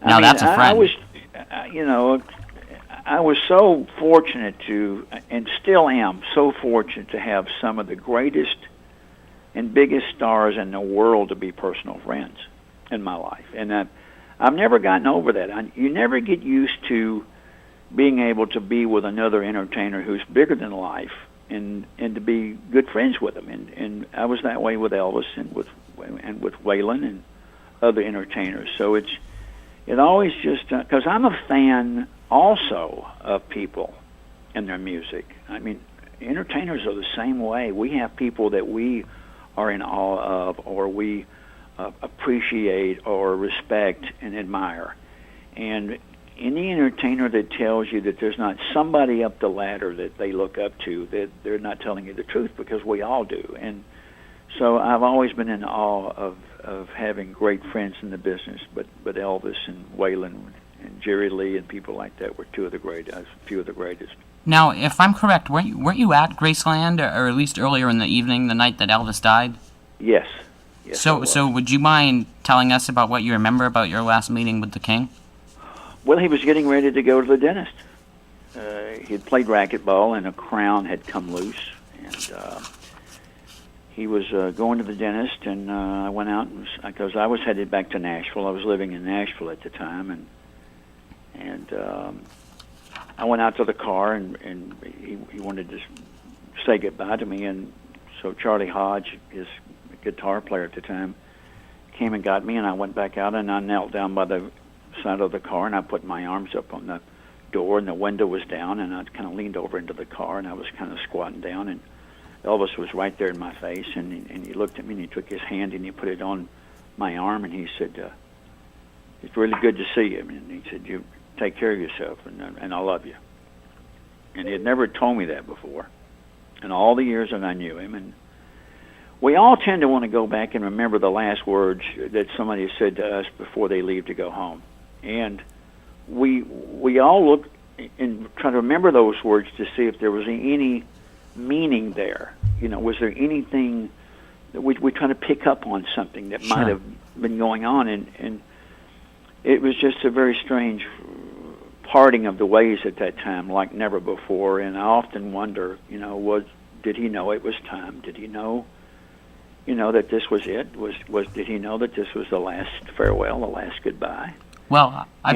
Now that's a friend. I was so fortunate to, and still am so fortunate to have some of the greatest and biggest stars in the world to be personal friends in my life, and I've never gotten over that. You never get used to being able to be with another entertainer who's bigger than life, and to be good friends with them. And I was that way with Elvis and with Waylon and other entertainers. So it always just because I'm a fan also of people and their music. I mean, entertainers are the same way. We have people that we are in awe of, or we appreciate or respect and admire. And any entertainer that tells you that there's not somebody up the ladder that they look up to, that they're not telling you the truth, because we all do. And so I've always been in awe of having great friends in the business, but Elvis and Waylon and Jerry Lee and people like that were few of the greatest. Now, if I'm correct, weren't you at Graceland, or at least earlier in the evening, the night that Elvis died? Yes. So would you mind telling us about what you remember about your last meeting with the King? Well, he was getting ready to go to the dentist. He had played racquetball, and a crown had come loose, and he was going to the dentist. And I went out because I was headed back to Nashville. I was living in Nashville at the time, and I went out to the car, and he wanted to say goodbye to me. And so Charlie Hodge, his guitar player at the time, came and got me, and I went back out, and I knelt down by the side of the car, and I put my arms up on the door, and the window was down, and I kind of leaned over into the car, and I was kind of squatting down, and Elvis was right there in my face, and he looked at me, and he took his hand, and he put it on my arm, and he said, "It's really good to see you," and he said, "You take care of yourself, and I love you." And he had never told me that before in all the years that I knew him. And we all tend to want to go back and remember the last words that somebody said to us before they leave to go home. And we all look and try to remember those words to see if there was any meaning there. Was there anything that we try to pick up on something that might have been going on? And it was just a very strange parting of the ways at that time, like never before. And I often wonder, did he know it was time? Did he know, that this was it? Did he know that this was the last farewell, the last goodbye? Well, I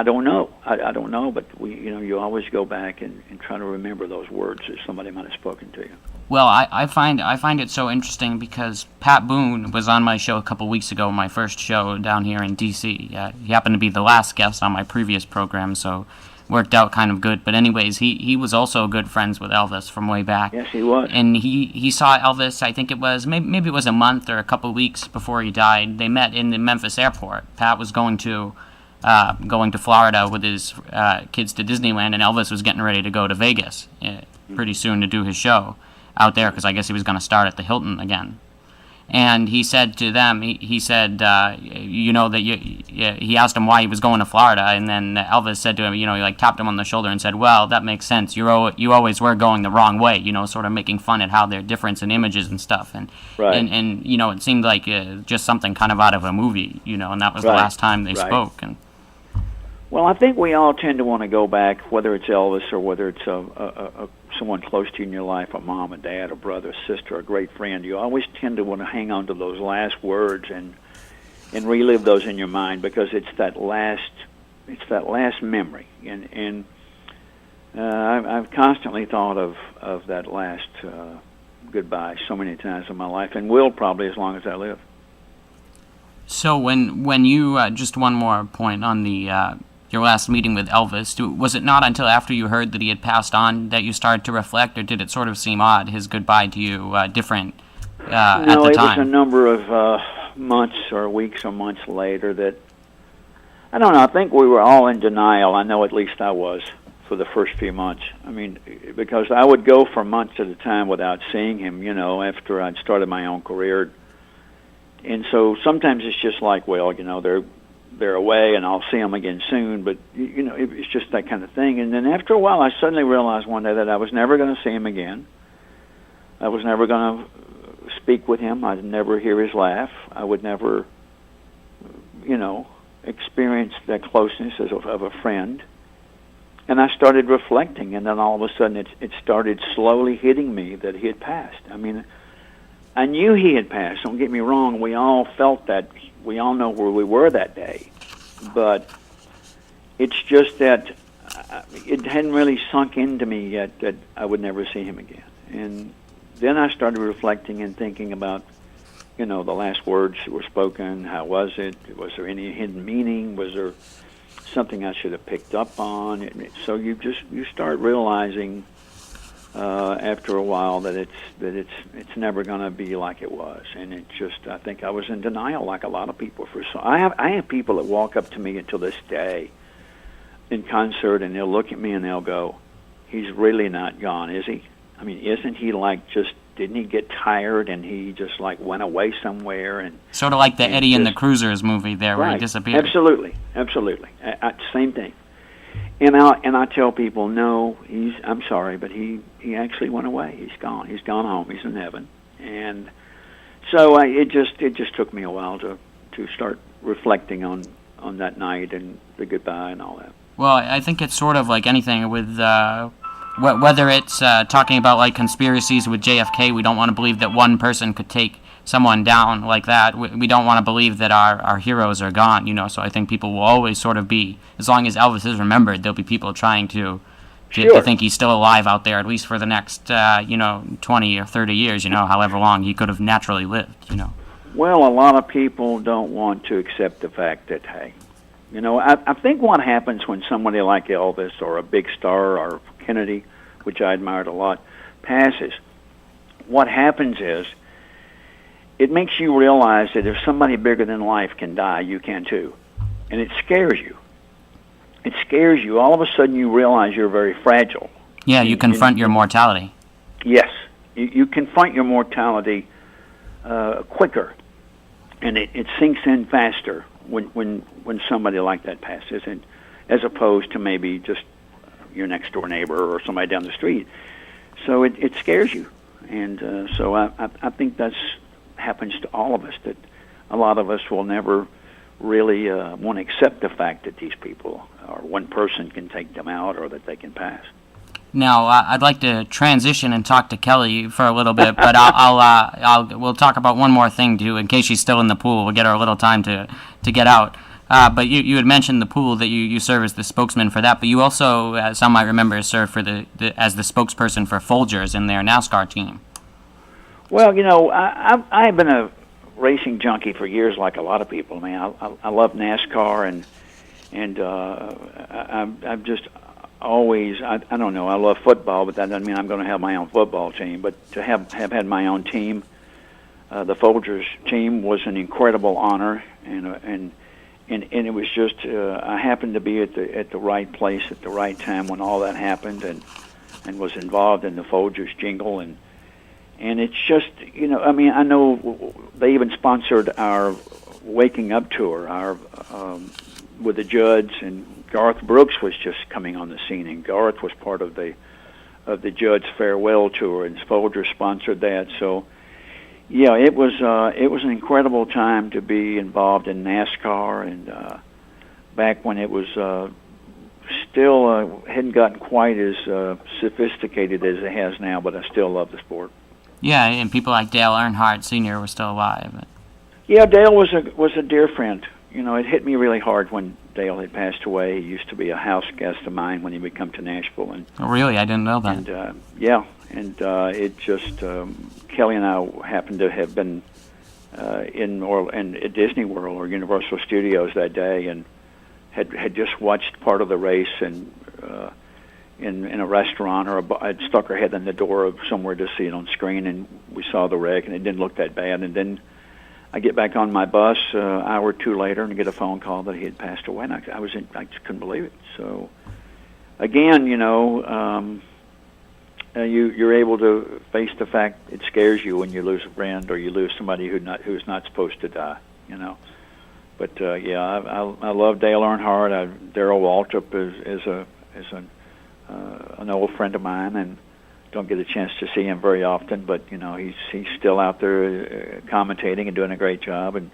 don't know. I don't know, but you always go back and try to remember those words that somebody might have spoken to you. Well, I find it so interesting because Pat Boone was on my show a couple weeks ago, my first show down here in D.C. He happened to be the last guest on my previous program, so worked out kind of good. But anyways, he was also good friends with Elvis from way back. Yes, he was. And he saw Elvis, I think it was, maybe it was a month or a couple weeks before he died. They met in the Memphis airport. Pat was going to Florida with his kids to Disneyland, and Elvis was getting ready to go to Vegas pretty soon to do his show out there, because I guess he was going to start at the Hilton again. And he said to them, he said, that he asked him why he was going to Florida, and then Elvis said to him, he tapped him on the shoulder and said, "Well, that makes sense. You always were going the wrong way," sort of making fun at how their difference in images and stuff. And right. and it seemed like just something kind of out of a movie, and that was the last time they spoke. And well, I think we all tend to want to go back, whether it's Elvis or whether it's someone close to you in your life, a mom, a dad, a brother, a sister, a great friend. You always tend to want to hang on to those last words and relive those in your mind, because it's that last memory. And I've constantly thought of that last goodbye so many times in my life, and will probably as long as I live. So when you just one more point on the your last meeting with Elvis, was it not until after you heard that he had passed on that you started to reflect, or did it sort of seem odd, his goodbye to you, different at the time? No, it was a number of months or weeks or months later that, I don't know, I think we were all in denial. I know at least I was for the first few months. I mean, because I would go for months at a time without seeing him, after I'd started my own career. And so sometimes it's just like, well, they're away and I'll see them again soon, but it's just that kind of thing. And then after a while, I suddenly realized one day that I was never going to see him again. I was never going to speak with him. I'd never hear his laugh. I would never, experienced that closeness of a friend. And I started reflecting, and then all of a sudden it started slowly hitting me that he had passed. I mean, I knew he had passed. Don't get me wrong. We all felt that. We all know where we were that day. But it's just that it hadn't really sunk into me yet that I would never see him again. And then I started reflecting and thinking about, the last words that were spoken. How was it? Was there any hidden meaning? Was there something I should have picked up on? So you start realizing after a while that it's never going to be like it was, and I think I was in denial, like a lot of people. I have people that walk up to me until this day in concert, and they'll look at me and they'll go, "He's really not gone, is he? I mean, isn't he didn't he get tired and he just went away somewhere?" And sort of like the Eddie and the Cruisers movie there, where he disappeared. Absolutely. Same thing. And I tell people, no, I'm sorry, but he actually went away. He's gone. He's gone home. He's in heaven. And so it just took me a while to start reflecting on that night and the goodbye and all that. Well, I think it's sort of like anything with whether it's talking about conspiracies with JFK. We don't want to believe that one person could take someone down like that. We don't want to believe that our heroes are gone, So I think people will always sort of be, as long as Elvis is remembered, there'll be people trying to think he's still alive out there, at least for the next 20 or 30 years, however long he could have naturally lived, Well, a lot of people don't want to accept the fact that, hey, I think what happens when somebody like Elvis or a big star or Kennedy, which I admired a lot, passes, what happens is it makes you realize that if somebody bigger than life can die, you can too. And it scares you. It scares you. All of a sudden you realize you're very fragile. Yeah, you confront your mortality. Yes. You confront your mortality quicker. And it sinks in faster when somebody like that passes, and as opposed to maybe just your next door neighbor or somebody down the street. So it scares you. And so I think that's happens to all of us, that a lot of us will never really want to accept the fact that these people or one person can take them out or that they can pass. Now, I'd like to transition and talk to Kelly for a little bit, but we'll talk about one more thing too, in case she's still in the pool. We'll get her a little time to get out. But you had mentioned the pool, that you serve as the spokesman for that, but you also, as some might remember, serve for as the spokesperson for Folgers in their NASCAR team. Well, I've been a racing junkie for years, like a lot of people. I mean, I love NASCAR, and I've just always, I don't know, I love football, but that doesn't mean I'm going to have my own football team. But to have had my own team, the Folgers team, was an incredible honor, and it was just I happened to be at the right place at the right time when all that happened, and was involved in the Folgers jingle, and it's just, I mean, I know they even sponsored our Waking Up tour, our with the Judds, and Garth Brooks was just coming on the scene, and Garth was part of the Judds farewell tour, and Folgers sponsored that. So, yeah, it was an incredible time to be involved in NASCAR, and back when it was still hadn't gotten quite as sophisticated as it has now, but I still love the sport. Yeah, and people like Dale Earnhardt Sr. were still alive. Yeah, Dale was a dear friend. It hit me really hard when Dale had passed away. He used to be a house guest of mine when he would come to Nashville. And oh, really? I didn't know that. And it just Kelly and I happened to have been at Disney World or Universal Studios that day, and had just watched part of the race, and in a restaurant, or I'd stuck her head in the door of somewhere to see it on screen, and we saw the wreck, and it didn't look that bad. And then I get back on my bus an hour or two later and get a phone call that he had passed away, and I just couldn't believe it. So again, you're able to face the fact it scares you when you lose a friend or you lose somebody who's not supposed to die. But I love Dale Earnhardt. Darrell Waltrip is an old friend of mine, and don't get a chance to see him very often. But he's still out there commentating and doing a great job. And